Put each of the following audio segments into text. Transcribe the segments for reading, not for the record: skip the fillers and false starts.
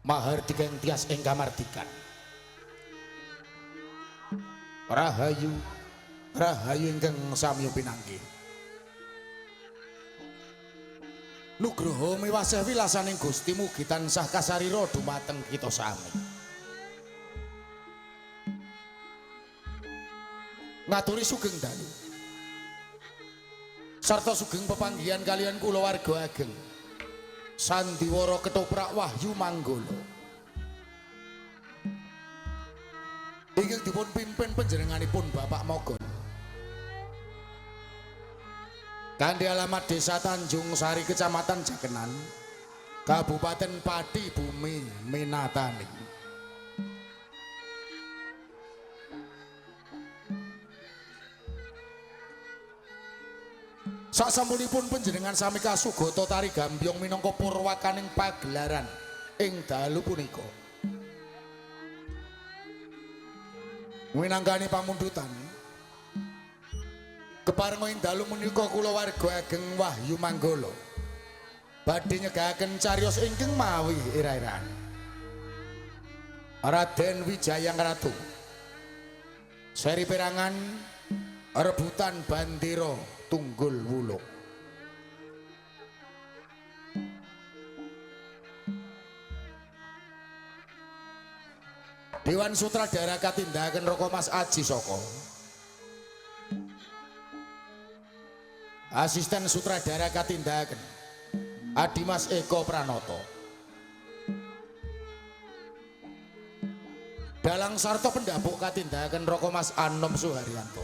Mahardika ing tias ing kamardikan. Rahayu, rahayu ingkang samya pinanggih. Nugroho miwasih wilasaning Gusti mugi tansah kasarira dumateng kita sami. Ngaturi sugeng dalu. Sarta sugeng pepanggihan kalian kula warga ageng. Sandiwara Ketoprak Wahyu Manggala. Ingkang dipun pimpin panjenenganipun Bapak Mogon. Kanthi alamat Desa Tanjung Sari Kecamatan Jakenan, Kabupaten Pati Bumi Minatani. Sasampunipun panjenengan sami kasugata tari gambyong minangka purwakaning pagelaran ing dalu punika. Winanggani pamundutan keparenga ing dalu menika kula warga ageng Wahyu Manggala badhe nyegahaken cariyos ingkang mawi ira-iraan Raden Wijayang Ratu seri perangan rebutan bandera Tunggul Wulung. Dewan Sutradara katindakan Roko Mas Aji Soko, Asisten Sutradara katindakan Adimas Eko Pranoto, Dalang Sarto Pendapuk katindakan Roko Mas Anom Suharyanto,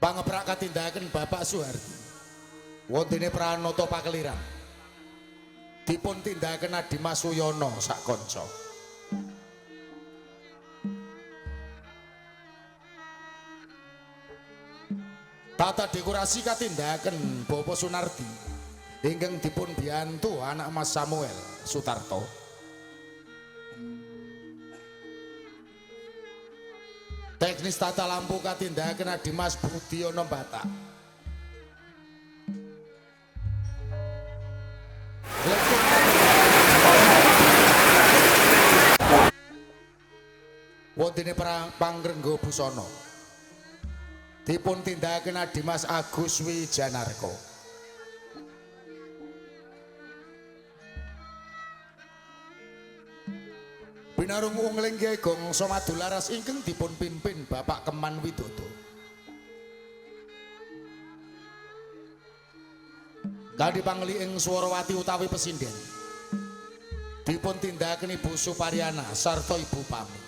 Pangeprak katindakan Bapak Suhardi, wontene Pranoto Pakeliran, dipun tindakan Adimas Suyono sakonco. Tata dekorasi katindakan Bopo Sunardi, ingkang dipun biyantu anak Mas Samuel Sutarto. Teknis tata lampu katindakan Adimas Budiono Batak. Wontene Pangrengga Busana dipun tindakaken Adimas Agus Wijanarko. Binarung ungling Gegong Somadularas ingkang dipun pimpin Bapak Keman Widodo. Kanthi pangli ing Swarawati utawi Pesinden dipun tindakaken Ibu Suparyana sarta Ibu Pami.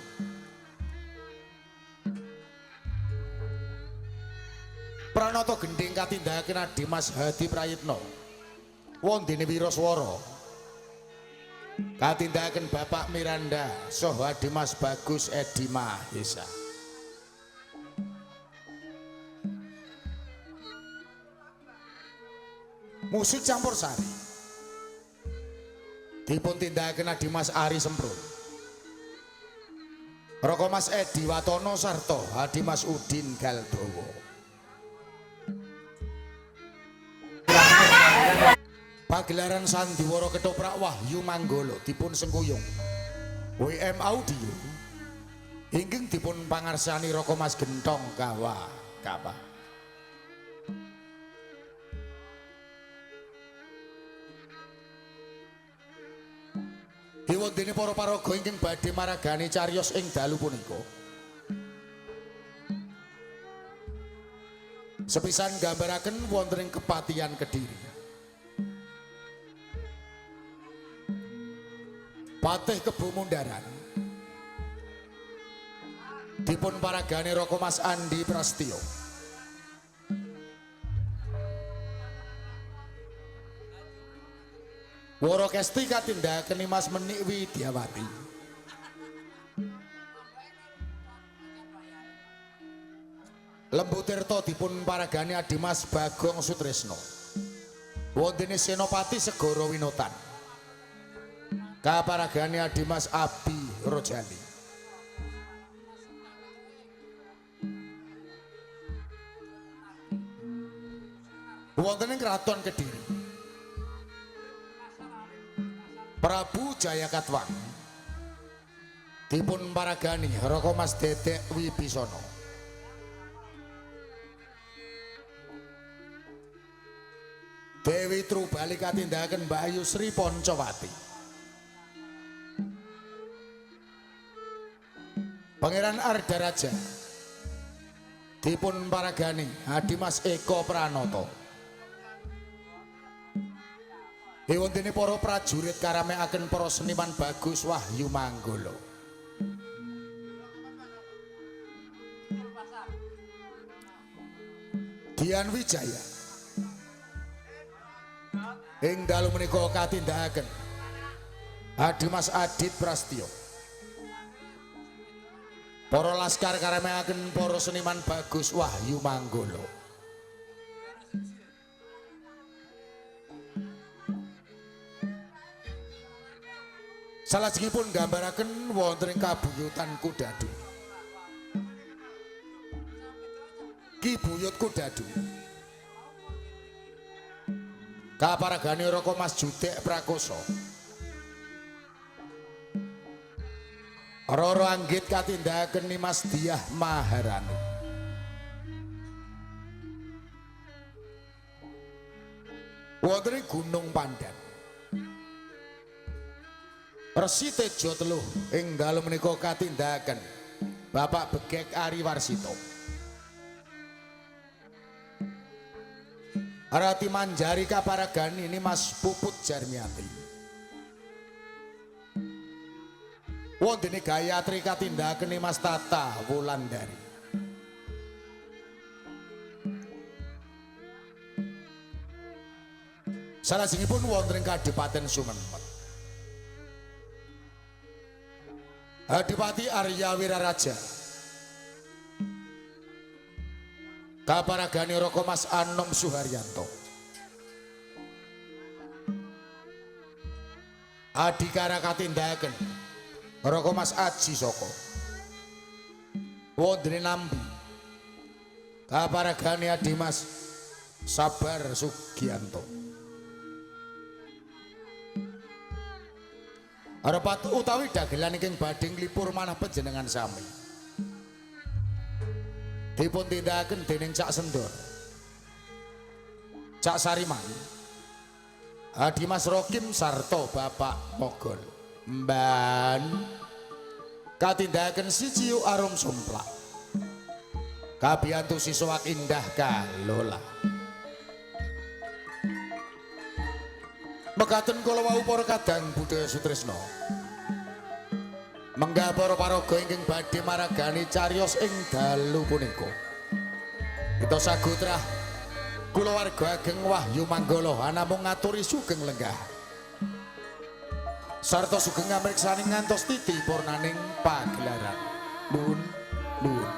Pranoto gending katindakaken Adimas Hadi Prayitno. Wondene Wiraswara katindakan Bapak Miranda soho Adimas Bagus Edi Mahesa. musik campursari dipun tindakaken Dimas Ari Semprul, Roko Mas Edi Watono sarta Dimas Udin Galdowo. Pagelaran Sandiwara Ketoprak Wahyu Manggala dipun sengkuyung WM Audio inggih dipun pangarsani Roko Mas Gentong Kawa. Diwondene para paraga ingkang badhe maragani cariyos ing dalu punika. Sepisan gambaraken wonten ing Kepatihan Kediri. Patih Kebo Mundaran dipun paragani Roko Mas Andi Prastio. Woro Kesti katindakaken Mas Menik Widyawati. Lembu Tirta dipun paragani Dimas Bagong Sutresno. Wontene Senopati Segara Winotan. Kaparagani Dimas Abi Rojali. Wonten ing Kraton Kediri Prabu Jayakatwang dipun paragani Roko Mas Dedek Wibisono. Dewi Trubali katindakaken Mbak Ayu Sri Poncowati. Pangeran Ardaraja dipun paragani Dimas Eko Pranoto. Dewontene para prajurit karamekaken para seniman Bagus Wahyu Manggala. Dian Wijaya ing dalu menika katindakaken Dimas Adit Prastio. Para laskar karamekaken para seniman Bagus Wahyu Manggala. Salajengipun gambaraken wonten ing kabuyutan Kudadu. Ki Buyut Kudadu. Kaparagani Roko Mas Judek Prakoso. Roro Anggit katindakaken Mas Diah Maharani. Wonten ing Gunung Pandan. Resi Tejo Teluh ing dalu menika katindakaken Bapak Begek Ari Warsito. Rati Manjari kaparagani ini Mas Puput Jarmiati. Wondene Gayatri katindakaken Mas Tata Wulandari. Salajengipun wonten ing Kadipaten Sumenep. Adipati Arya Wiraraja kaparagani Roko Mas Anom Suharyanto. Adikara katindakaken Roko Mas Aji Soko. Wondene Nambi kaparagani Dimas Sabar Sugianto. Arepat utawi dagelan ingkang badhe nglipur manah panjenengan sami. Dipun tindakaken dening Cak Sendor, Cak Sariman, Dimas Rokim sarta Bapak Mogol. Mban katindakaken siji Arum Sumplak. Kabiyantu Siswak Indah Kalola. Mekaten kula wau para kadang budaya Sutresna. Menggah para paraga ingkang badhe maragani cariyos ing dalu punika. Kita sagutrah kulawarga ageng Wahyu Manggala namung ngaturi sugeng lenggah. Sarta sugeng ngamirsani ngantos titi purnaning pagelaran. Nuwun, nuwun.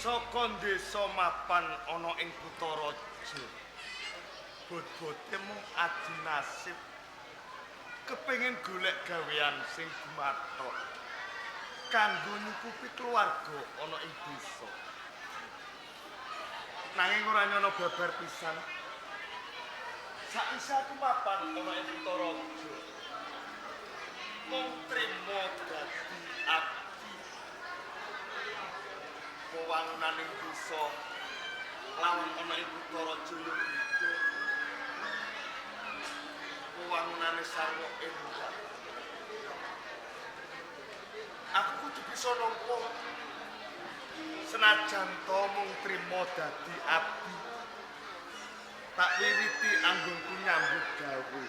Saka desa mapan ana ing Kutaraja. Bot-bote mung adi nasib kepengin golek gawean sing gumathok kanggo nyukupi keluarga ana ing desa. Nanging ora nyono babar pisan. Sakwise aku mapan ana ing Kutaraja. Mung trimo dadi abdi. Wewangunan ing desa lawan ana ing Kutaraja yo beda. Wewangunane sarwa endah. Aku kudu bisa nampa senajan to mung trimo dadi abdi. Tak wiwiti anggonku nyambut gawe.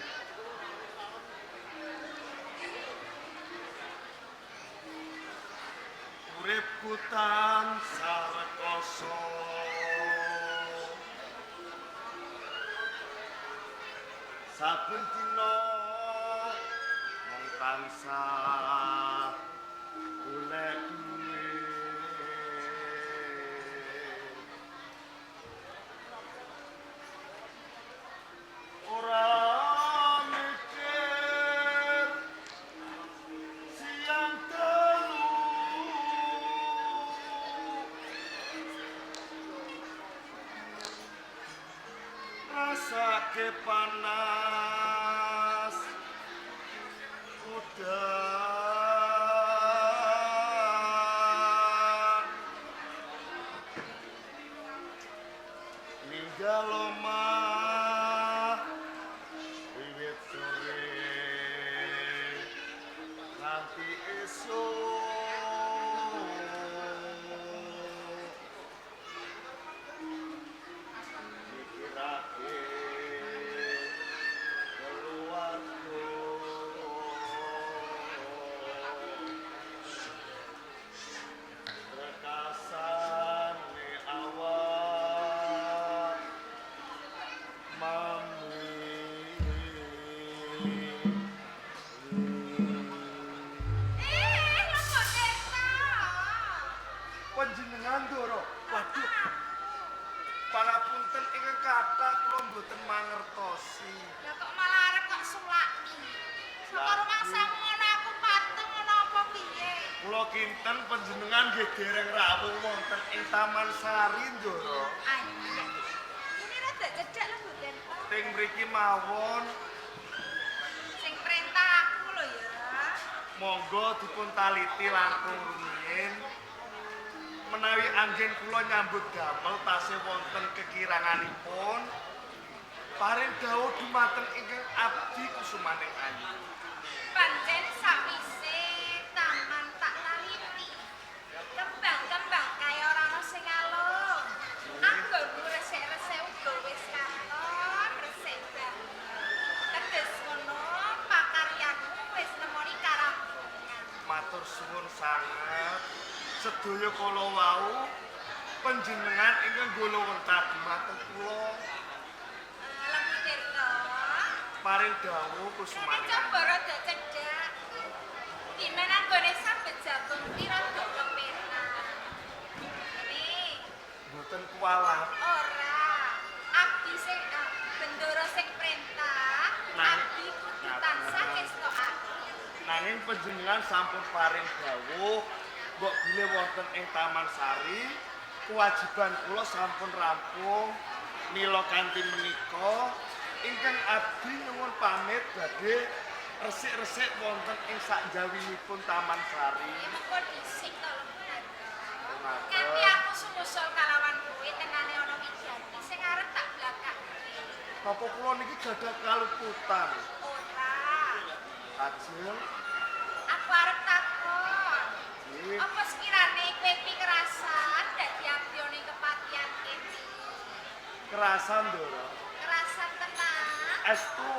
Uripku tansah rekoso saben dina mung tansah golek duit. Ora mikir siang telu rasake panas udan ninggal omah wiwit sore nganti esuk mikirake keluarga rekasane awak panjenengan Ndara. Waduh. Panapunten ingkang kathah kula mboten mangertosi. Ya kok malah arep kok sulaki. Saka rumangsamu ngono aku patung ngono apa piye? Kula kinten panjenengan nggih dereng rawuh wonten ing Taman Sari Ndara. Ayo. Ini rada cedhak lho Mboten. Teng mriki mawon Sing perintah aku lho ya. monggo dipun taliti langkung rumiyin. Menawi anggen kula nyambut damel tasih wonten kekiranganipun, paring dawuh dumateng ingkang abdi kusumaning ayu. Pancen sakwise taman tak taliti. Kembang-kembang kaya ora ono sing alung. Anggonku resik-resik uga wis katon, resik banget. Teges ngono, pakaryaku wis nemoni karampungan. Matur suwun sanget. Sedaya kala wau panjenengan ingkang nggolo wentah dumateng kula. Lembu Tirta. Paring dawuh Kene kusumaning coba rada cedhak. Dimen anggone sambet jagung ki rada kepenak. Ini mboten kuwalat. ora. Abdi sing bendoro sing perintah, abdi kudu tansah kestokake. Nanging panjenengan sampun paring dawuh mbok bilih wonten ing Taman Sari, kewajiban kula sampun rampung. Mila kanthi menika ingkang abdi nyuwun pamit badhe resik-resik wonten ing sakjawinipun Taman Sari. Mengko dhisik to Lembu Tirta. Matur. Nganti aku sumusul kalawan kowe tengane ana wijanti sing arep tak blakake. Napa kula niki gadah kaluputan? Ora. Ajeng. Aku arep takon. Nggih. Apa sekirane kowe iki kerasan dadi abdi kepatihan kene? Kerasan Ndara. Kerasan tenan. Estu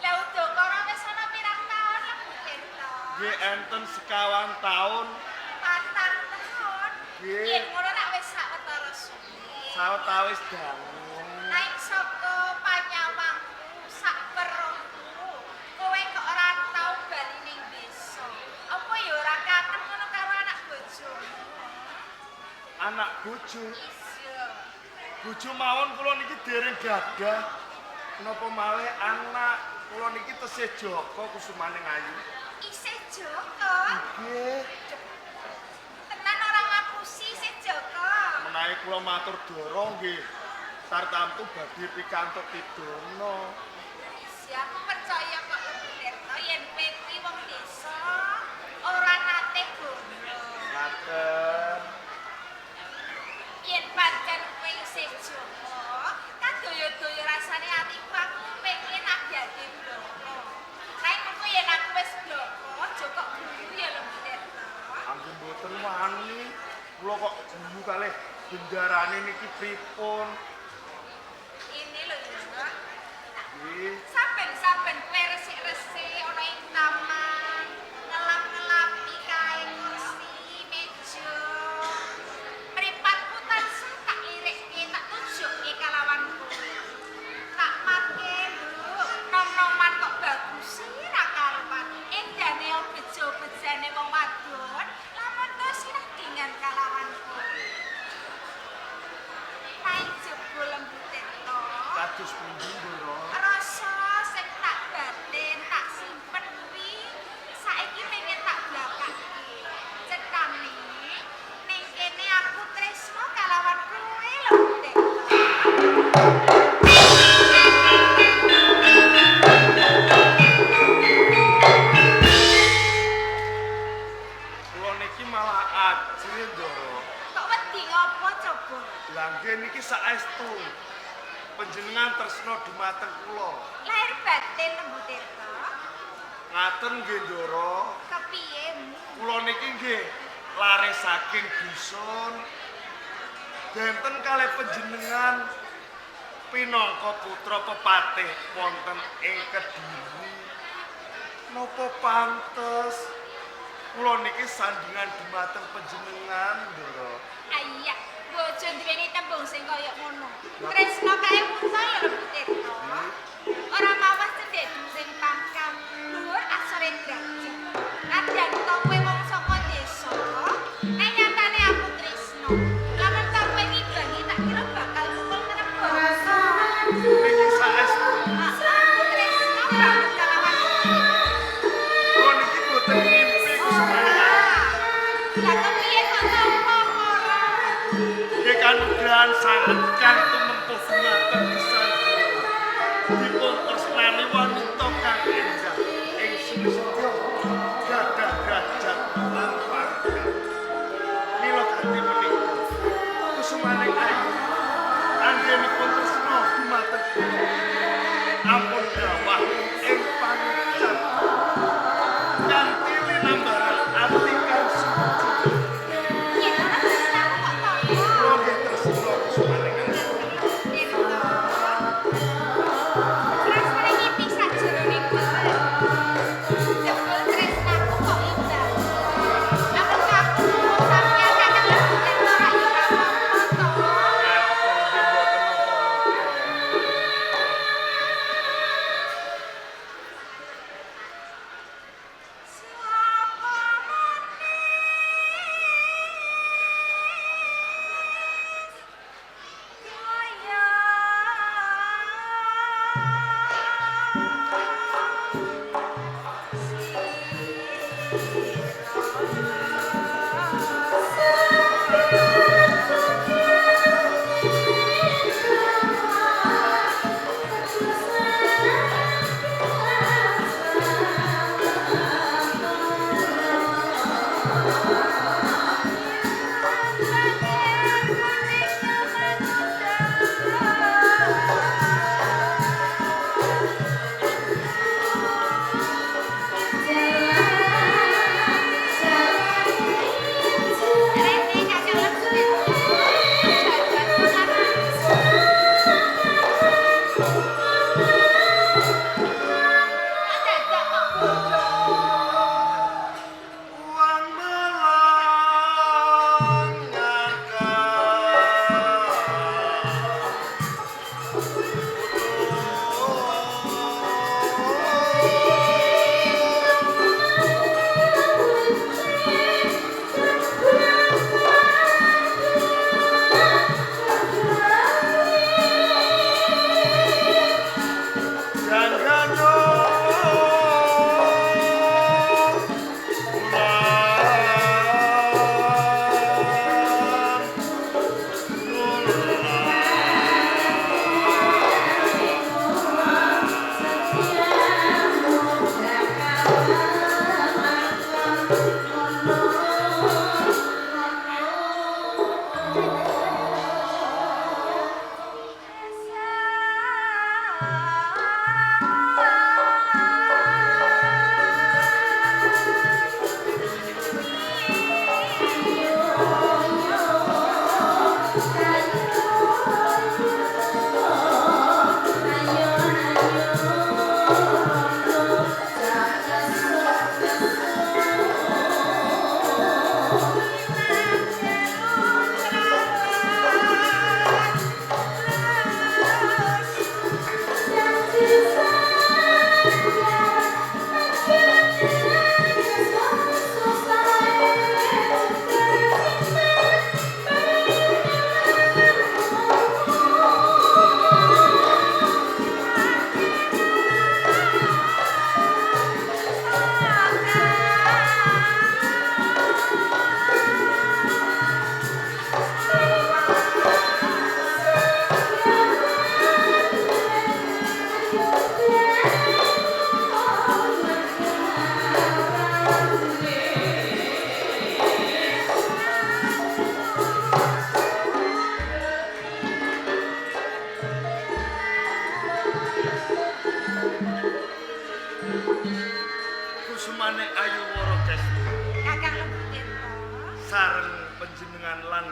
Lah udakara wis ana pirang taun Lembu Tirta? nggih enten sekawan taun 4 tahun. Nggih. Yen ngono tak wis sawetara suwe. sawetawis dangu. Naik saka panyawangku sak perungku. Kowe kok ora tau bali ning desa. Apa ya ora kangen ngono karo anak bojomu? anak bojo. Iya. Bojo mawon kula niki dereng gadah. Napa malih anak kula niki tesih Joko Kusumaning Ayu. Isih Joko. Nggih. Tenan orang ngapusi isih Joko. Menawi kula matur dorong nggih. Tartamtu badhe pikantuk pidono. Isi aku percaya kok Lembu Tirta yen kowe kuwi wong desa ora nate gono. Ngaten. Yen pancen kowe isih Joko, kan doyo-doyo rasane atiku aku pengen abdi bloko. Kae mengko yen aku wis bloko, Joko guru ya Lembu Tirta. Anggen mboten wani. Kula kok guyu kalih bendarane niki pripun? Ini lho ya. Nggih. Saben-saben kowe resik-resik ana ing taman, ngelap-ngelapi kae kursi, meja. Mripatku tansah tak lirikke, tak tujukke kalawan kowe. Tak make lho, nom-noman kok bagus ra karuan. Endane bejo-bejane wong wadon, lamun to sirah dengan kalawan kowe. Kae jebul Lembu Tirta. Kados pundi, Ndoro? Rasa sing tak batin, tak simpen kuwi saiki pengen tak blakake. Cetane ning kene aku tresno kalawan kowe lho, Dek. Kula niki malah ajri, Ndoro. Kok wedi ngopo coba? Lah nggih niki saestu. Panjenengan tresna dumateng kula. Lahir batin Lembu Tirta. Ngaten nggih, Ndoro. Kepiye? Kula niki nggih lare saking dusun. Benten kalih panjenengan pinangka putra pepatih wonten ing Kediri. Napa pantes kula niki sandingan dumateng panjenengan, Ndoro? Iya, bojo duweni tembung sing kaya ngono. Tresno kae muta ya Lembu Tirta. Ora mawas cendhek sing pangkam, dhuwur asore derajat. Kadang to kowe wong saka desa, nek nyatane aku tresno. Lamun to kowe ngibangi tak kira bakal mukul krebos. Niki saestu. Aku tresno banget kalawan kowe. Kula niki boten ngimpi Kusumaning. Lah kepiye kok ngopo ora? Nggih kanugrahan sanget kang tumempuh dumateng pisan. Dipun tresnani wanita kang endah ing Sulistya gadah derajat lan pangkat. Mila kanthi menika Kusumaning Ayu anggenipun tresna dumateng kula. Ampun dawah ing pangucap kanthi linambaran ati kang suci. Yen ora tresno kok ngopo? Kula nggih tresna Kusumaning Ayu.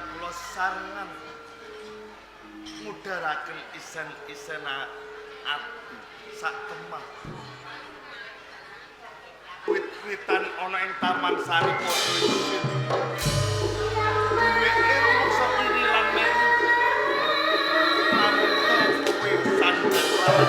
kula sarengan mudharaken isen-isen ati sak temah. Wit-witan ana ing Taman Sari padha isin. Duweke rumangsa iri lan meri. Namun kowe sandang lawan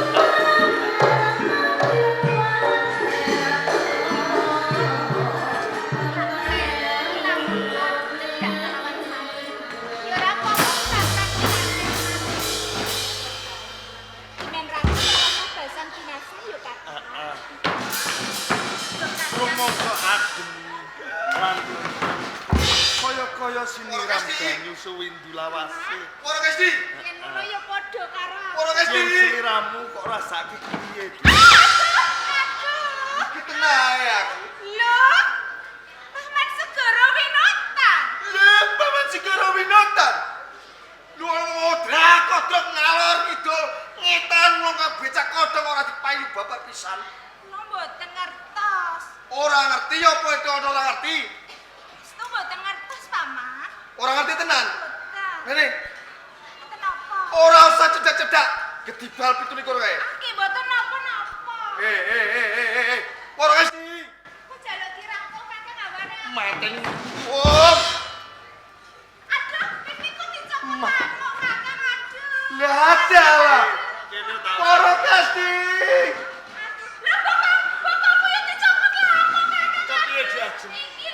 rumangsa ageng lan kaya siniram banyu suwindu lawase. Ora Gusti. Yen ngono ya padha karo Ora Gusti. Yen sliramu kok rasake piye? Iki tenae aku. lho Paman Segara Winata Lha Paman Segara Winata. Lu modra kodhok ngalor kidul ngetan wong becak kodhok ora dipayu babar pisan. kula mboten ngertos Ora ngerti apa itu ora ngerti. Stu mboten ngertos Paman Ora ngerti tenan. mboten Ngene, kenapa ora usah cedak-cedak. Gedibal 17 kae. Aki mboten napa-napa Ora Gusti. ku jaluk dirangkul kakek ngawane Mateni. Oh, aduh pipiku dicopot kok kakek aduh lah ada lah. Kene ta. Ora Gusti. lho bokapku yang dicopot lah kok kakek Kepiye diajeng?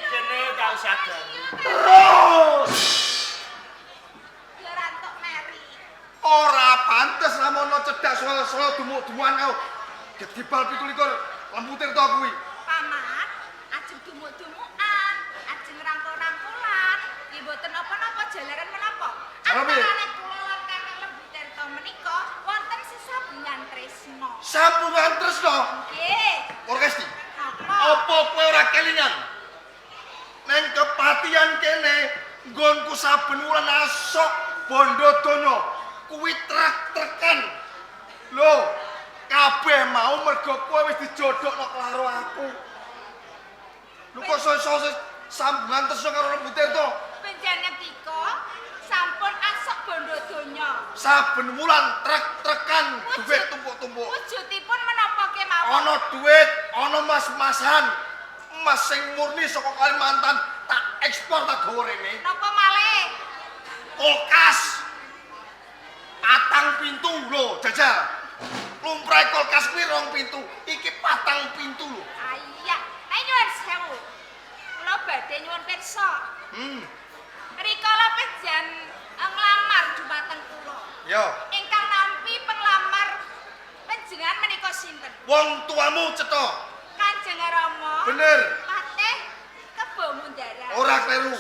Kene ta usah ganggu. Terus. ya rantuk meri Ora pantes lamono cedak soal dumuk-dumukan kau. Gedibal 17 lembutir to kuwi. Paman, ajeng dumuk-dumukan, ajeng rangkul-rangkulan, nggih mboten napa-napa jalaran menapa. Apa piye? Antarané kula lan Kakek Lembutirta menika wonten sesambungan tresna. Sambungan tresno. Nggih. Ora Gusti. Napa? Apa kowe ora kelingan? Neng kepatian kene nggonku saben wulan asok bondo donya kuwi trek-trekan. Lho, kabeh mau mergo kowe wis dijodhokno karo aku. Lho kok iso sambungan tresno karo Lembutirta? Panjenengan ngendika sampun asok bondo donya. Saben wulan trek-trekan duit tumpuk-tumpuk. Wujudipun menapa kemawon? Ana duit, ana mas-masan. Emas sing murni saka Kalimantan tak ekspor tak gawa rene. Napa malih? Kulkas. Patang pintu lho, jajal. Lumrahe kulkas kuwi 2 pintu, iki 4 pintu lho. Aya, nyuwun sewu. Kula badhe nyuwun pirsa. Rikala panjenengan nglamar dumateng kula. Yo, Ingkang nampi penglamar panjenengan menika sinten? wong tuamu cetha. Kanjeng Rama. Bener. Patih Kebo Mundara. Ora kleru.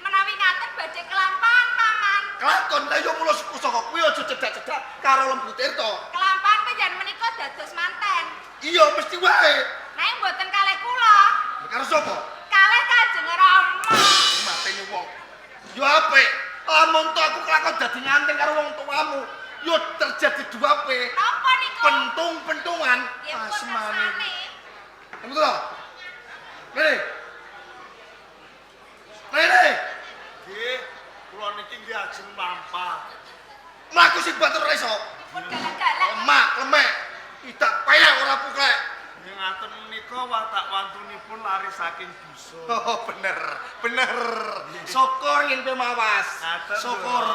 Menawi ngaten badhe kelampahan Paman. Kelakon lha yo mulo saka kuwi aja cedak-cedak karo Lembutirta. Kelampahan panjenengan menika dados manten. Iya mesti wae. Nanging mboten kalih kula. Karo sapa? Kalih Kanjeng Rama. Mateni wong. Yo apik. Lamun to aku kelakon dadi nganting karo wong tuamu, yo terjadi duape. Napa niku? Pentung-pentungan Nggih pun asmane. kersane. Kamu to? Rene. Rene. Nggih, kula niki nggih ajeng lampah. Mlaku sing batur ora iso. Pun galak-galak. Lemak, lemek. Tidak payah ora puklek. Nggih ngaten menika watak wantunipun lari saking dosa. Oh, bener. Bener. Syukur yen kowe mawas. Ngaten, Syukur.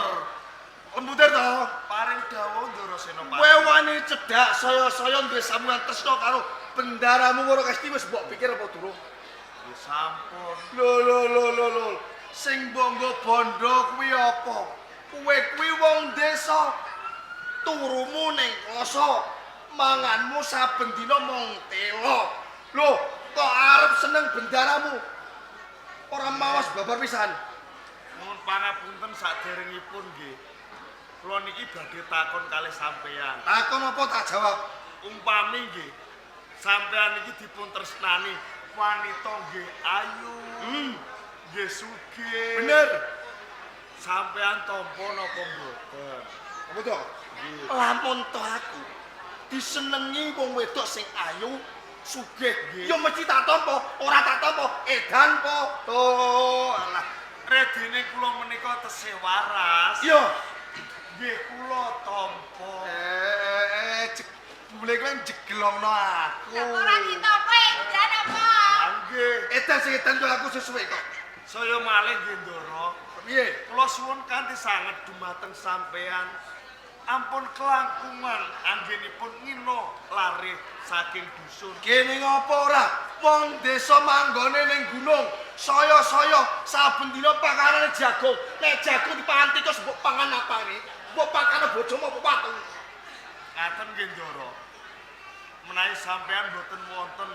Lembutir to. Paring dawuh Ndara Senopati. Kowe wani cedak saya-saya duwe sambungan tresna karo bendaramu ngono Gusti wis mbok pikir apa durung? Nggih sampun. Lho. Sing bangga bondo kuwi apa? Kowe kuwi wong desa. Turumu ning kloso, manganmu saben dina mung telo. Lho, kok arep seneng bendaramu? Ora mawas babar pisan. Mohon pangapunten saderengipun nggih. Kula niki badhe takon kalih sampeyan. Takon apa tak jawab? Umpami nggih sampeyan iki dipun tresnani wanita nggih ayu. Nggih sugih. Bener. Sampeyan tampa napa mboten? Apa to? Lamun to aku disenengi wong wedok sing ayu, sugih. Ya mesti tak tampa, ora tak tampa edan po. Oh, alah. Redine kula menika tesih waras. Yo, Nggih kula tampa. boleh kowe jegelongno aku. Lah ora ditampa edan apa? Nggih. Edan sing edan kok aku sesuai kok. Saya malih nggih Ndara. Piye? Kula suwun kanthi sanget dumateng sampean. Ampun kelangkungan anggenipun ngino lare saking dusun. Kene ngopo ora? Wong desa manggone ning gunung. Saya saben dina panganane jagung. Nek jagung dipangan tikus mbok pangan apane? Mbok pakane bojomu apa watu? Ngaten nggih Ndara. Menawi sampean boten wonten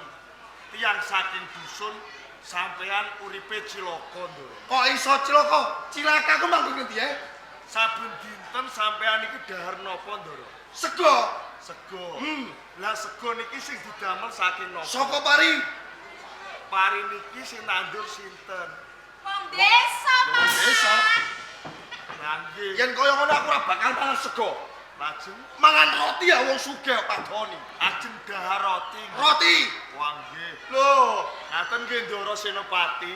tiyang saking dusun, sampean uripe cilaka Ndara. Kok iso cilaka? Cilaka ku manggon ngendi Saben dinten sampean iki dahar napa Ndara? Sego. Sego. Lah sego niki sing didamel saking napa? Saka pari. Pari niki sing nandur sinten? Wong desa, Wong desa. Lah nggih. Yen kaya ngono aku ora bakal mangan sego. Lajeng Mangan roti ya wong sugih padoni. ajeng dahar roti. Roti. Wah nggih. Lho, Ngaten nggih Ndara Senopati.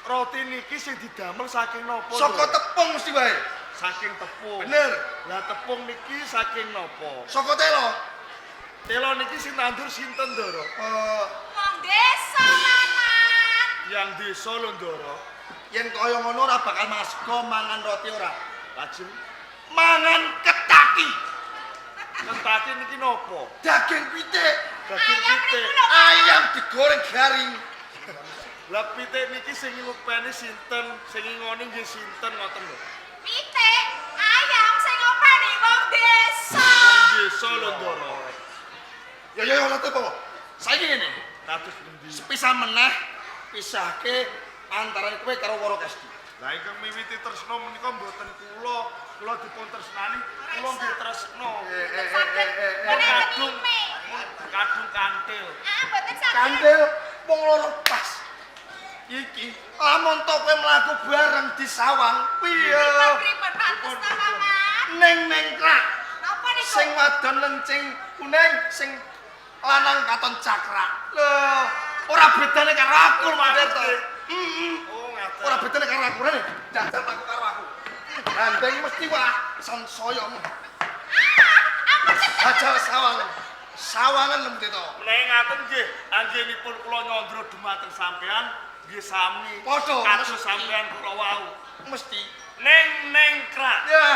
Roti niki sing didamel saking napa? saka Ndara? tepung mesti wae. Saking tepung. Bener. Lah tepung niki saking napa? Saka telo. Telo niki sing nandur sinten Ndara? wong desa mangan. Yang desa lho Ndara. Yen kaya ngono ora bakal mangan sego, mangan roti ora. Lajeng Mangan ketaki. kentake niki napa? Daging pitik. Daging Ayam pitik. niku lho. Ayam digoreng garing. Lah pitik niki sing ngupeni sinten? Sing ngoni nggih sinten ngoten lho. Pitik, ayam sing ngopeni wong desa. Wong desa lho Ndara. Ya ora tepo. Saiki ngene. Kados pundi? Sepisah meneh pisahke antara kowe karo Wara Kesti. Lah ingkang miwiti tresna menika mboten kula dipun tresnani, kula nggih tresna. Kadung kadung kantil. Ah, mboten saged. Kandel wong loro pas. Iki lamun to kowe mlaku bareng di sawang, piye? Pripun pantes ta, Paman? Ning krak. Napa niku? Sing wadon lencing kuning, sing lanang katon cakrak. Lho, ora bedane karo aku, Mas to. Oh, ngaten. Ora bedane karo aku rene. Jajal aku karo aku. Gandeng mesti wah sansaya. Jajal sawang. Sawangan lembut to. Menawi ngaten nggih, anggenipun kula nyandra dumateng sampean nggih sami. Padha, kados mesti. sampean kula wau. Mesti. Ning krak. Ya,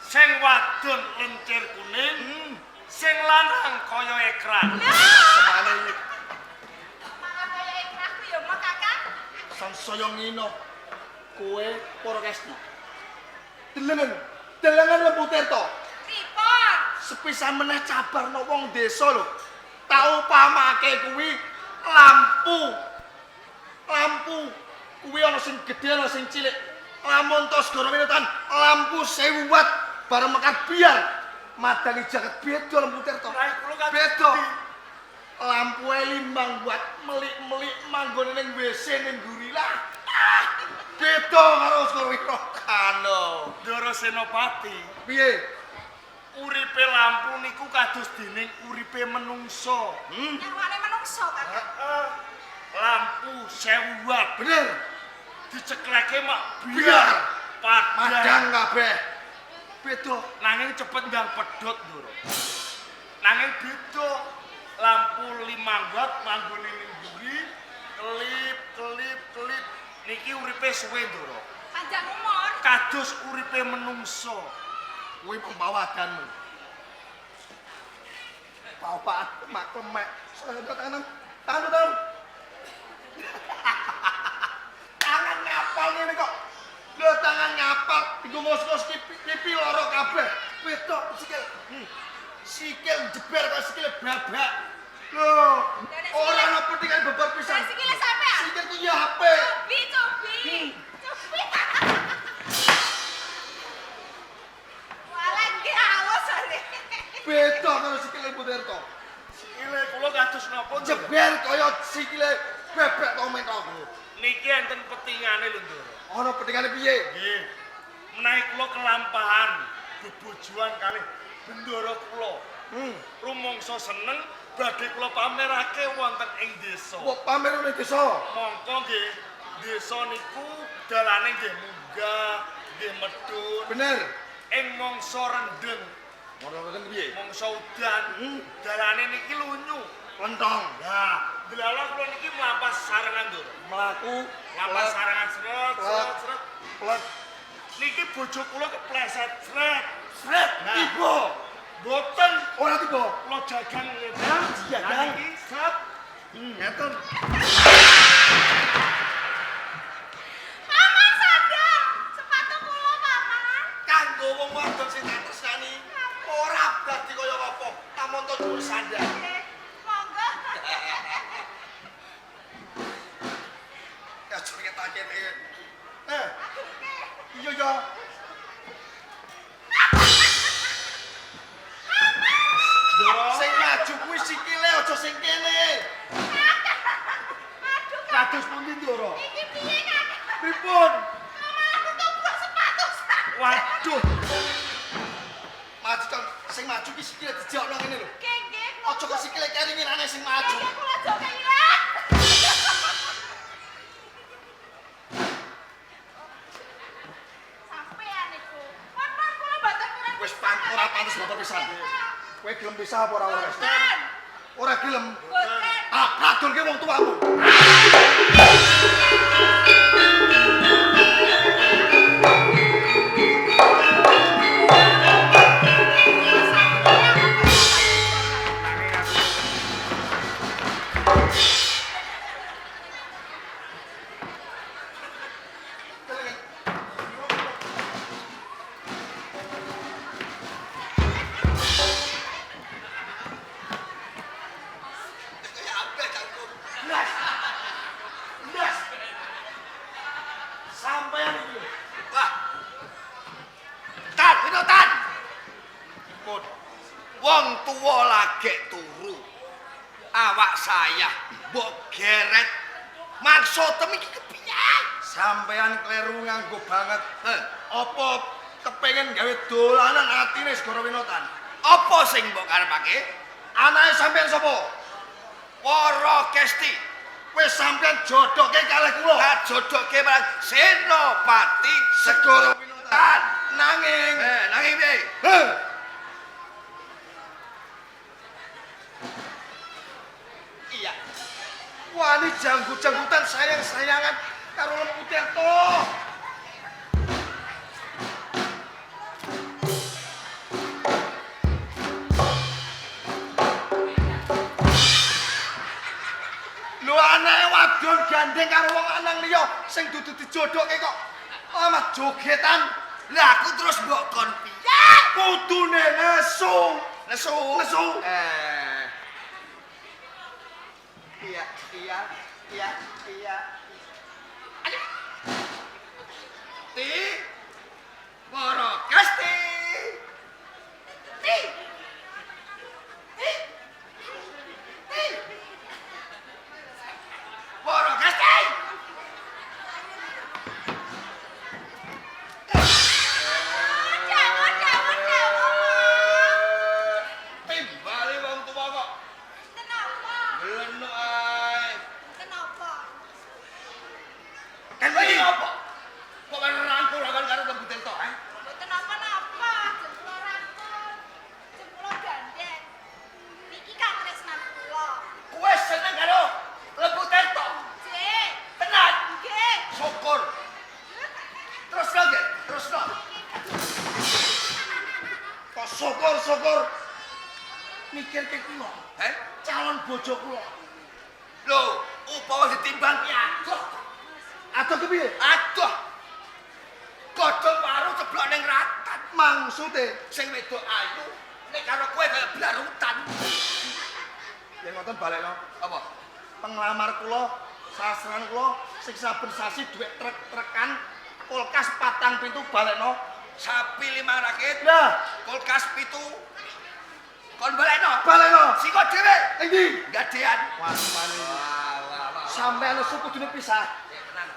Sing wadon lencir kuning, sing lanang kaya ekran. semane iki Malah kaya ikrah ku ya mau Kakang. sansaya ngino. Kowe para Kesti. Delengen lembut to. Pripun? Sepisah meneh cabarno wong desa lho. Tak upamake kuwi lampu. Lampu kuwi ana sing gedhe ana sing cilik. Lamun to segara winutan lampu 1000 watt bareng mekat biar madangi jaket beda lembut to. Nah, kula kan Beda. Lampu 5 watt melik-melik manggone ning WC ning gurilah. Beda karo segara winutan lho. Ndara Senopati. Piye? Uripe lampu niku kados dening uripe menungso. Nyawane menungso, Kakang. Lampu 1000 watt Bener. dicekleke mak Biar. biar padang. Madang kabeh. Beda. Nanging cepet ndang pedhot, Ndara. Nanging beda. Lampu 5 watt manggone ning mburi, kelip. Niki uripe suwe, Ndara. Panjang umur. Kados uripe menungso. Kuwi pembawadanmu. Bapak mak kemek. Tangan. Tangan ngapal ngene kok. Lho tangan ngapal dienggo ngos-ngos pipi loro kabeh. Wedok sikil. Sikil jeber kok sikile babak. Lho, ora ana pentingan beber pisan. Lah sikile sampean. Sikilku ya HP. Cobi. Walah nggih halus are. Beda karo sikile Buterto. Sikile kula kados napa, Ndara? Jeber kaya sikile bebek to mentok. Niki enten petingane lho, Ndara. Ana pentingane piye? Nggih. Menawi kula kelampahan bebojoan kalih bendara kula. Rumangsa seneng badhe kula pamerake wonten ing desa. Kok pamer ning desa? Mongko nggih, desa niku dalane nggih munggah, nggih medhun. Bener. Ing mangsa rendeng, Ngono ngoten piye? mangsa udan, dalane niki lunyu. Lentong. Nah, delala kula niki mlampas sarengan Dur. Mlaku Mlampas sarengan sret, sret, sret. plet Niki bojo kula kepleset sret. sret Nah. tiba. Boten Ora tiba. kula jagang ngedang, Jagang. niki sret. Ngeten. Paman sadar, sepatu kula paman. Kanggo wong wadon sing tak tresnani ora dadi kaya apa. Tamonto dhuwur sandal. Nggih, monggo. Ya jenenge taket. Eh, Aduh, nggih. iya ya. Doro, Sing maju kuwi sikile aja sing kene. Aduh, kados pundi Doro? iki piye Kak? Pripun? Mama aku tubruk sepatu sak. Waduh, Maju kan sing maju ki sikile dijokno ngene lho. Nggih, nggih. Aja kok sikile keringin aneh sing maju. Nggih, kula joko ilang. Sampean niku. Pun kula mboten kurang. Wis ora pantes motor pisan. Kowe gelem pisah apa ora ora? Boten. Ora gelem. Boten. Ah, pradulke wong tuamu. Ndas. Ndas. Sampeyan iki. Wah. Tan, itu tan. Pun. Wong tuwa lagek turu. Awak saya mbok geret. Maksud iki kepiye? Sampeyan kleru nganggo banget. Apa kepengin gawe dolanan atine Segara Winotan? Apa sing mbok karepake? Anake sampeyan sapa? Wara Kesti. Wis sampeyan jodohke kalih kula. Tak jodohke marang Senopati Segara Winotan. Nanging nanging piye? Iya. Wani janggut-janggutan sayang-sayangan karo Lempu Tirta. Lho anake wadon gandeng karo wong lanang liya sing dudu dijodohke kok amat jogetan. Lah aku terus mbok kon piye? Kudune nesu. Nesu. Nesu. Iya, iya, iya, iya. Ayo. Ti. Para Kasti. Ti. Ti. Ti. Para Kasti. Jawab, jawab, jawab. Timbali wong tuwa kok. Kenapa? Lenuk ae. Kenapa? Kan iki apa? Kok rangkul akan karo Lempu Tirta, Mboten napa-napa, jempol rangkul. Jempol gandeng. Niki kang tresnan kula. Kowe seneng karo Lempu Tirta? Jek. Tenan. Nggih. Syukur. Terus lagi, terus no. Kok syukur-syukur mikirke kula. Calon bojo kula. Lho, upawa ditimbang ki adoh. Adoh ki piye? Adoh. Godhong waru ceblok ning ratan. Maksude sing wedok ayu nek karo kowe kaya blarutan. Yen ngoten balekno. Apa? Penglamar kula, sasran kula sing saben sasi dhuwit trek-trekan kulkas 4 pintu balekno. Sapi 5 rakit. Lah, kulkas 7. Kon balekno? Balekno. Siko dhewe. Endi? Gadean. Wah, sampeyan nesu kudune pisah. Tenang.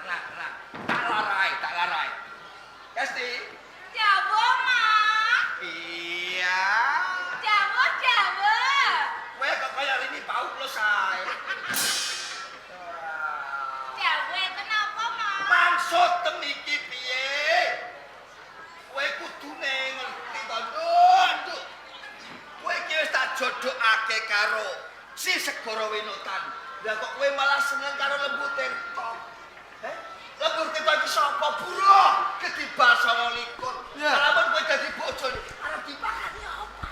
Tak larai. Kesti. Jawa, Mak. Iya. Jawa. Kowe kok kaya ini maksud iki piye? Kowe kudune ngerti to, Nduk. Kowe iki wis tak jodhokake karo si Segara Winutan. Lah kok kowe malah seneng karo Lembu Tirta? Heh? Lembu Tirta iki sapa, Buruh? Kedibal 29. Ya. Alamun kowe dadi bojone, arep dipakani apa?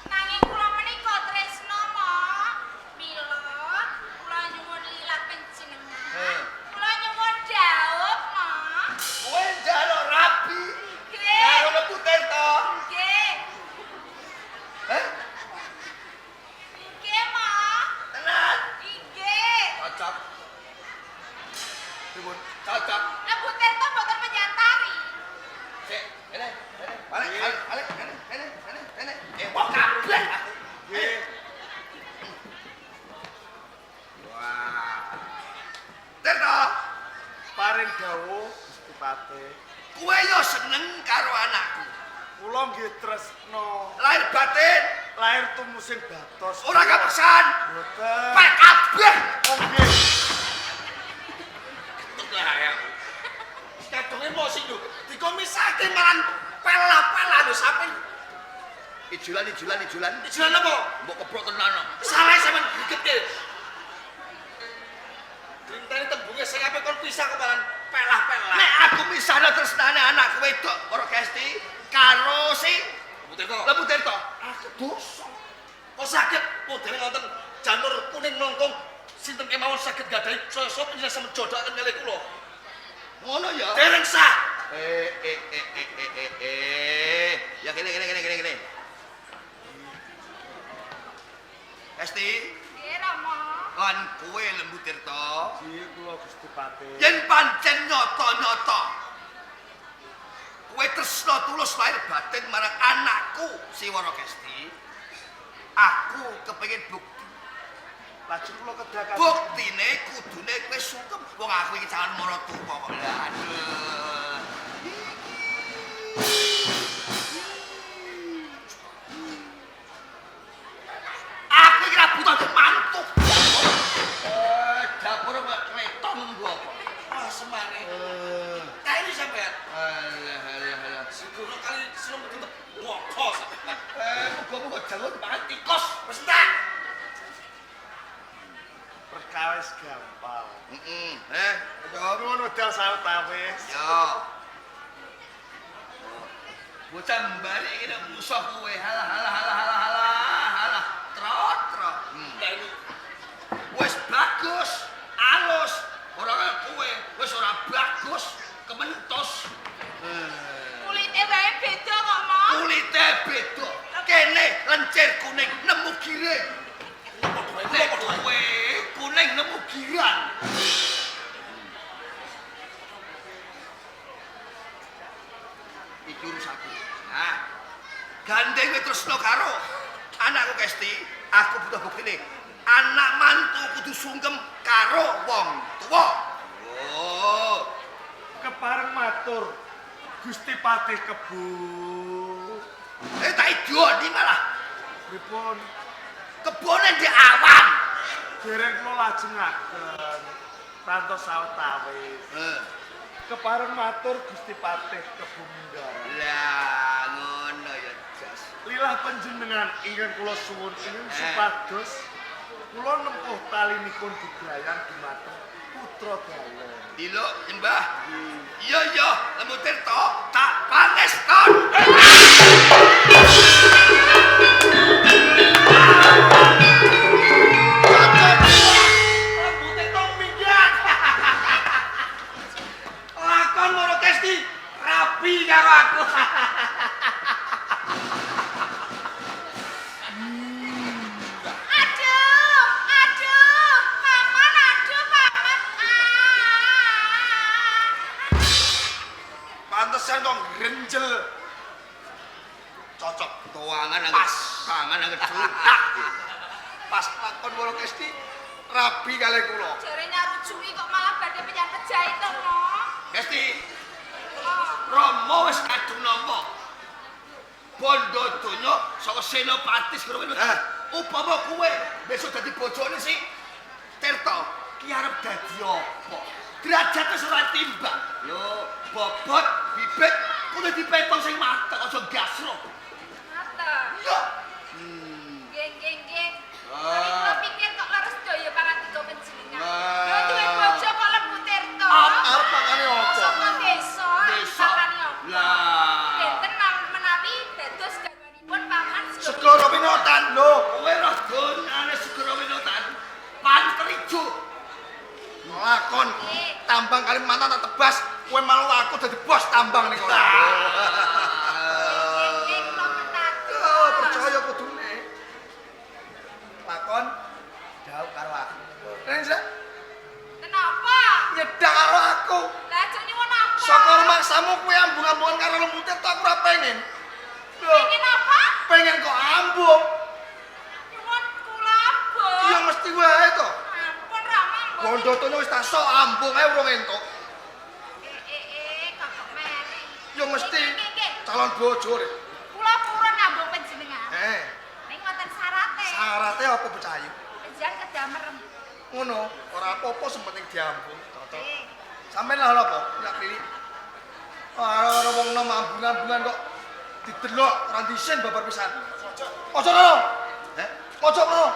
Nanging kula menika tresna mo. Mila kula nyuwun lilah panjenengan. Kula nyuwun dhawuh mo. Kowe njaluk rabi Nggih. karo Lembu Tirta. Nggih. Heh? Nggih mo. Tenan? Nggih. Cocok. Pripun? Cocok. Lembu Tirta mboten menyantari. Sik, ngene. Balik. Ngene. Wah, kabeh aku. Nggih. Wah. Tirta, Paring dawuh Gusti Patih. kowe yo seneng karo anakku. Kula nggih tresna. Lahir batin, Lahir tumusin batos. ora kapesan. Mboten. Pek kabeh. Oh nggih. Lah ya. Kadung emosi lho. Dikomisake malan pel-pel lho sampe. Ijulan. Ijulan apa? Mbok keprok tenan. Salah sampean gigete. Drintane tembunge sing ape kon pisah kepalan pelah-pelah. Nek aku misahno tresnane anakku wedok karo Kesti karo si Lembu Tirta. Aku dosa. Kok saged modele ngoten janur kuning mlengkung sinten kemawon saged gadahi sosok penjelasan menjodokaken kalih kula. Ngono ya. Dereng sah. Ya gini. Kesti, Nggih, Rama. lan kowe Lembu Tirta. Nggih kula Gusti Patih. Yen pancen nyata-nyata kowe tresna tulus lahir batin marang anakku si Wara Kesti, aku kepengin bukti. Lajeng kula kedah Buktine kudune kowe sungkem wong aku iki calon maratuwa kok. Lah aduh. Aku iki ra butuh mantu. Dapur kok weton nggo apa? Ah semane. Kae iki sampean. Alah. Seguro kali selum tutup wokos. Muga-muga jalur dipangan tikus. Wis tak. perkawis gampang. Yo. Ngono dal sawetawis. Yo. Bocah mbari iki nek musuh kowe. Halah. Trot. Lah ini wis bagus, alus. Ora kaya kowe, wis ora bagus, kementos. Kulite wae beda kok, Mo. Kulite beda. Kene lencir kuning nemu giring. Nek kowe kuning nemu girang. Iki urusanku. Nah, gandeng tresno karo anakku Kesti, aku butuh buktine. Anak mantu kudu sungkem karo wong tuwa. Oh, Kepareng matur Gusti Patih Kebu. tak idoni malah. Pripun? Kebone di awan. Dereng kula lajengaken tantos sawetawis. Kepareng matur Gusti Patih Kebu Munggara. Lah ngono ya jas. Lilah panjenengan ingkang kula suwun ing supados kula nempuh talinipun bebrayan dumateng putra dalang. Dilo nyembah. Iya, Lembu Tirta tak pangeston. Lembu Tirta minggat. Lakon Wara Kesti rapi karo aku. Aduh, paman, paman. Pantesan kok grenjel. Cocok tuangan pas tangan angger celutak. Pas lakon Wara Kesti rabi kalih kula. Jare nyarujui kok malah badhe penyambet jahit to, Mo. Kesti Rama wis kadung nampa. Bondo donya saka Senopati Segara Winutan. Upama kowe besok dadi bojone si Tirta, ki arep dadi apa? derajat wis ora timbang. Lho, bobot, bibit kudu dipetong sing mateng aja gasro. Ngaten. Yo. Nggih. Tapi kula pikir kok leres daya banget digo panjenengan. Lho duwe bojo kok lebu Tirta. Arep makane apa? Saka desa. Desa. Pakane apa? Lah. Benten menawi dados garwanipun paman Segara Winotan lho, kowe roh donane Segara Winotan. Panter ijo. Lakon tambang Kalimantan tak tebas, kowe malu aku dadi bos tambang niku. Nggih, kula mentados. Oh, percaya kudune. Lakon jauh karo aku. Renza, Kenapa? nyedak karo aku. Lah aja nyuwun apa? Saka rumaksamu kowe ambung-ambungan karo lembutir tak ora pengen. Lho, Pengen apa? pengen kok ambung. Nyuwun kula abot. Ya mesti wae to. Ampun Rama. Bondo tono wis tak sok ambung ae urung entuk. Kakak Mary. Ya mesti Nggih. calon bojo rek. Kula purun ngambung panjenengan. Ning ngoten syarate. Syaratnya apa pecayu? Panjenengan kedah merem. Ngono, ora apa-apa sementing diambung. Cocok. Nggih. Sampeyan lah apa? Ndak pilih. Ora wong nom ambung-ambungan kok didelok ora disin babar pisan. Ojo ngono. Ojo ngono.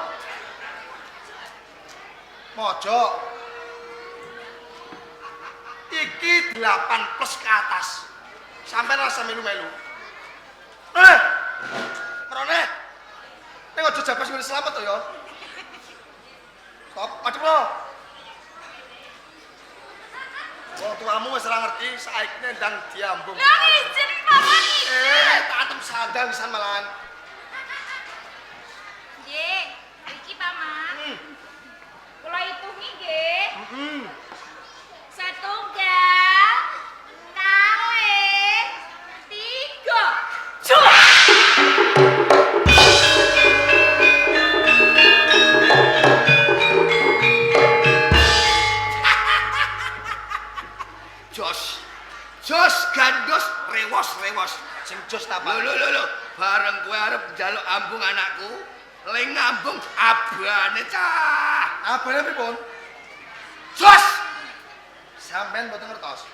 Mojok. Iki 8 plus ke atas. Sampai rasa melu-melu. Merone. Ning aja jabas ngene selamat to ya. Stop, madhep lo. Wong tuamu wis ora ngerti saiki ndang diambung. Lah izin paman. Tak atem sandang pisan malahan. Nggih, iki paman. Kula hitungi nggih. Setunggal, kalih, 3. Jos gandos rewos. Sing jos ta, Pak? Lho. Bareng kowe arep njaluk ambung anakku, ling ngambung abane cah. Abane pripun? Jos. Sampeyan mboten ngertos.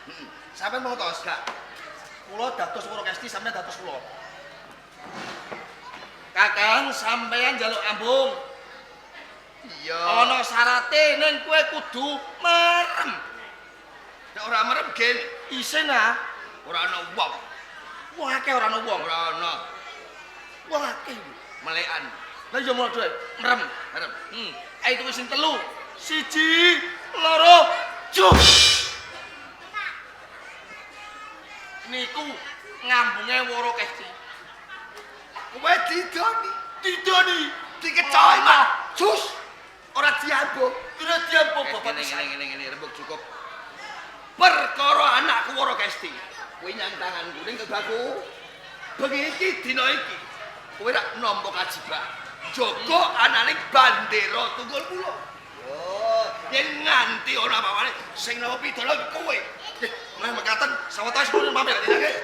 Sampeyan mau ngertos gak? Kula dados Woro Kesti, sampeyan dados kula. Kakang, sampeyan njaluk ambung. Iya. Ana syarate ning kowe kudu merem. Nek ora merem gen isin ah. Ora ana wong. Wong akeh ora ana wong. Ora ana. Wong akeh melekan. Lah yo mulih dhewe merem. Ayo tuku sing 3. 1, 2, juk. Niku ngambunge Woro Kesti. Kowe didoni, dikecoy mah. Jus. Ora diambung. Ora diambung bapak. Ngene rembug cukup. Perkara anakku Woro Kesti. Kowe nyang tangan kuning kebaku. Bengi iki dina iki. Kowe rak nampa kajibah. Jaga anane bandera tunggul kula. Oh, yen nganti ora apa-apane sing nampa pidala kowe. Nggih, mulai mekaten sawetara sepuluh pamit nggih.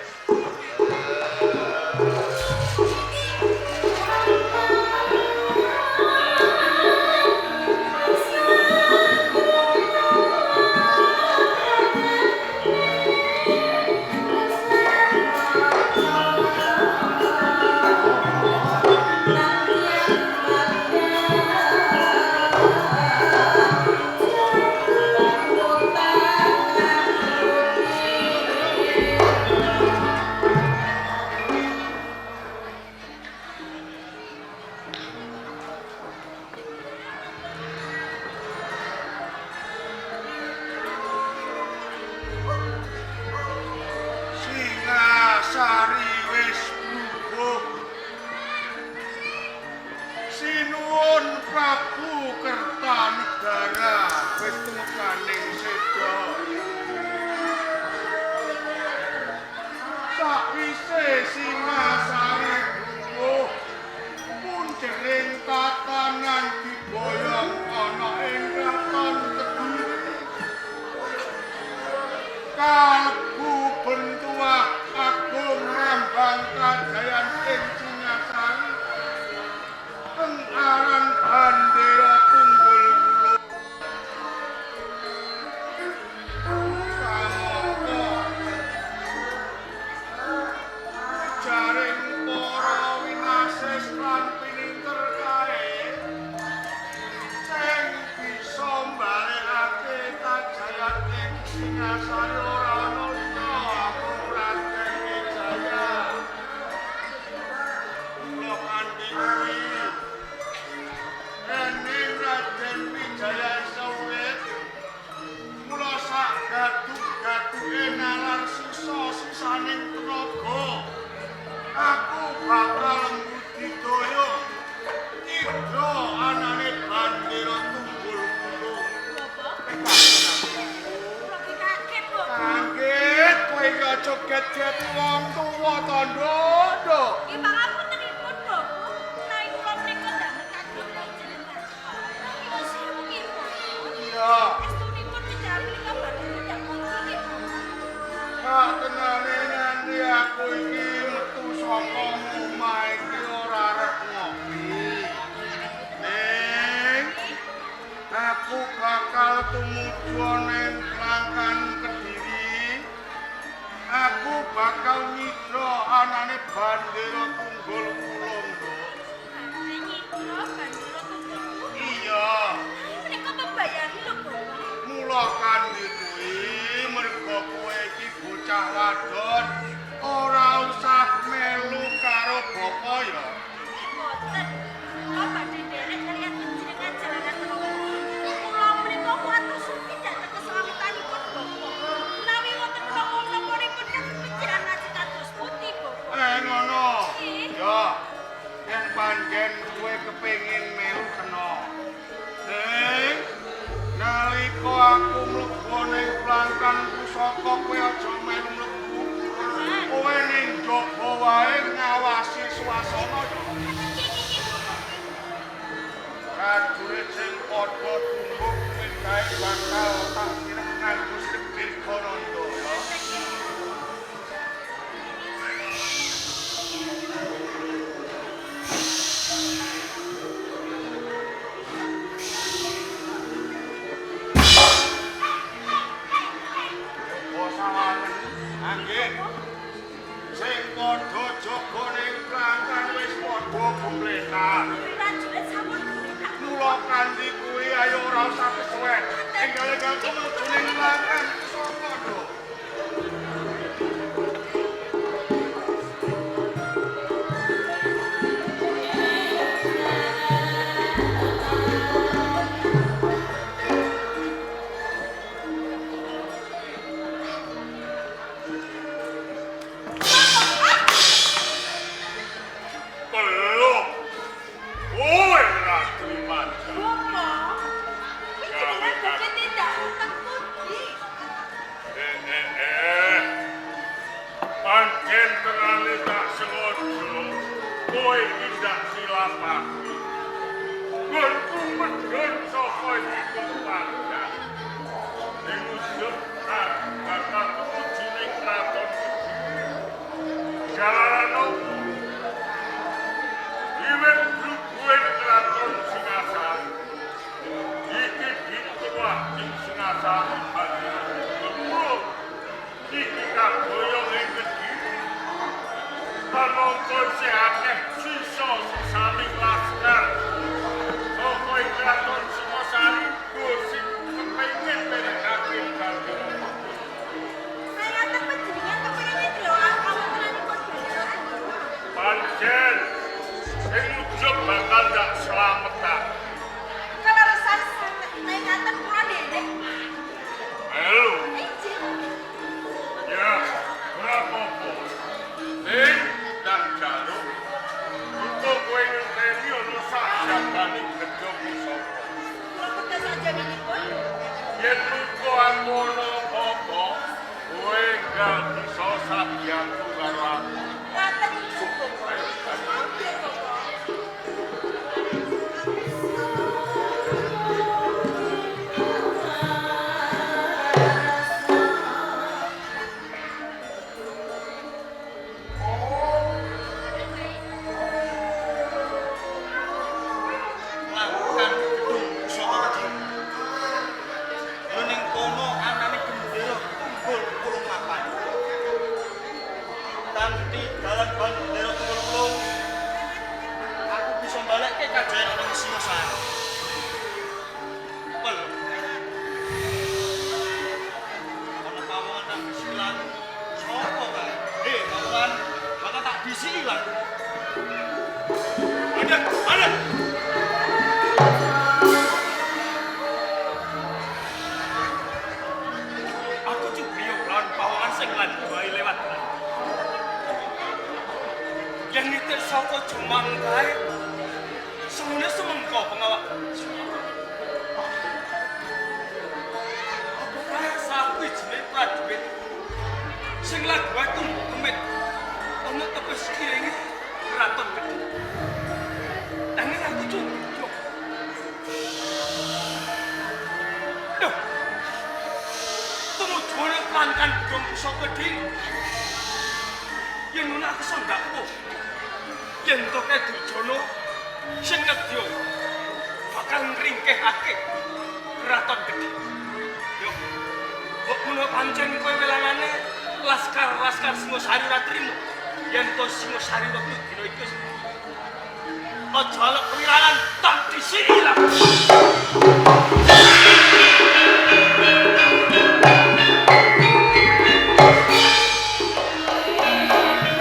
Sari wis rubuh. Sinuwun Prabu Kertanegara wis temukaning seda. Sakwise Singasari rubuh, punjering tatanan diboyong ana ing kraton Kediri. Kalbu bentua agung ngambang kajayan ing Singasari, pengaran bandera tunggul kula. Singasari ora ana liya aku Raden Wijaya. Kula kanthi kuwi. Ening Raden Wijaya sawit. Mula sak gaduk-gaduke nalar sisa-sisaning tenaga. Aku bakal mbudidaya Idra anane Bandera Tunggul Pulung. Kaget kowe iki aja get-get wong tuwa to, Ndondo. Nggih pangapuntenipun, Bapak. Menawi kula menika damel kagem panjenengan. Kula siwu nggih, Bapak. Iya. Estunipun menjawab menika badhe tidak mungkin nggih, Bapak. Kak tenane nganti aku iki metu saka omah iki ora arep ngopi. Ning aku bakal tumuju ning Klangkan Kediri. Aku bakal nyidra anane Bandera Tunggul Pulung, Nduk. Badhe nyidra Bandera Tunggul Pulung. Iya. Menika membayari lho, Bapak. Mula kanthi kuwi merga kowe iki bocah wadon ora usah melu karo bapa ya. Boten. Kula badhe nderek kaliyan panjenengan jalanan menawa. Kula menika kuwatir suki dhateng keselamatanipun, Bapak. Menawi wonten menapa-napanipun kan panjenengan ngajeng kados putih, Bapak. Ngono. Nggih. Ya. Yen panjen kowe kepengin melu kena. Ning nalika aku mlebu ning Klangkan Pusaka kowe aja melu mlebu. Kowe ning jaba wae ngawasi swasana ya. Prajurit sing padha tunggu kuwi kae bakal tak kirim nganggo sedhir Konondo ya. Nggih. Sing padha jaga ning Klangkan wis padha bumbletan. Prajurit sampun gumetak. Mula kanthi kuwi ayo ora usah kesuwen. Enggal-enggal tumuju ning Klangkan Pusaka, Nduk. Belum. Kowe ora terima. Bapak, panjenengan badhe tindak wonten pundi? Pancen tenane tak sengaja. Kowe iki ndak silapake. Gonku medhun saka iki keluarga. Ning ujug bakal tumuju ning kraton Kediri. Jalaran opo? Iwet grubuin kraton Singasari. Iki dituwah ing Singasari Bandera Tunggul. Iki kaboyong ing Kediri. Panonton sing akeh sisa-sisaning laskar. Saka ing kraton Singasari sing kepengin merekake Bandera Tunggul. Saya ngaten panjenengan kepengin nyidra kawontenanipun Bandera Tunggul. Pancen sing ujug bakal ndak slametan. Kaleresan saya ngaten kula nderek. Melu. Ijin. Ya, ora apa-apa. Ning dan jaruk. Iku kowe ngenteni ono sak jabane gedhong Pusaka. Kula pedha sajaminipun. Yen luko aku ono apa-apa, kowe gak bisa sabiyantu karo aku. Ngaten iki, Bapak. Nggih, Bapak. Klangkan gedung Pusaka Kediri. Yo ning kono anane Bandera Tunggul Pulung mapan. Kanthi dalan Bandera Tunggul ilang. Ada. Aku juga lawan pawangan sing lan bae lewat. Yang nitik saka Jumang kae. Semuanya semengko pengawak. Apakah sapi jenis prajurit sing lagi wae kemit ana tepes kiringe keraton gede. Nanging aku cuma Duh. Tumujune pangkan gedung pusaka dhewe. Yen ngono aku sondakku. Yen to Durjana sing ngedya bakal ngringkehake keraton gede. Yo. Kok ngono pancen kowe welangane laskar Singosari ora trimo. Yen to Singosari wektu dina iku aja lek kewirangan tak disini lah.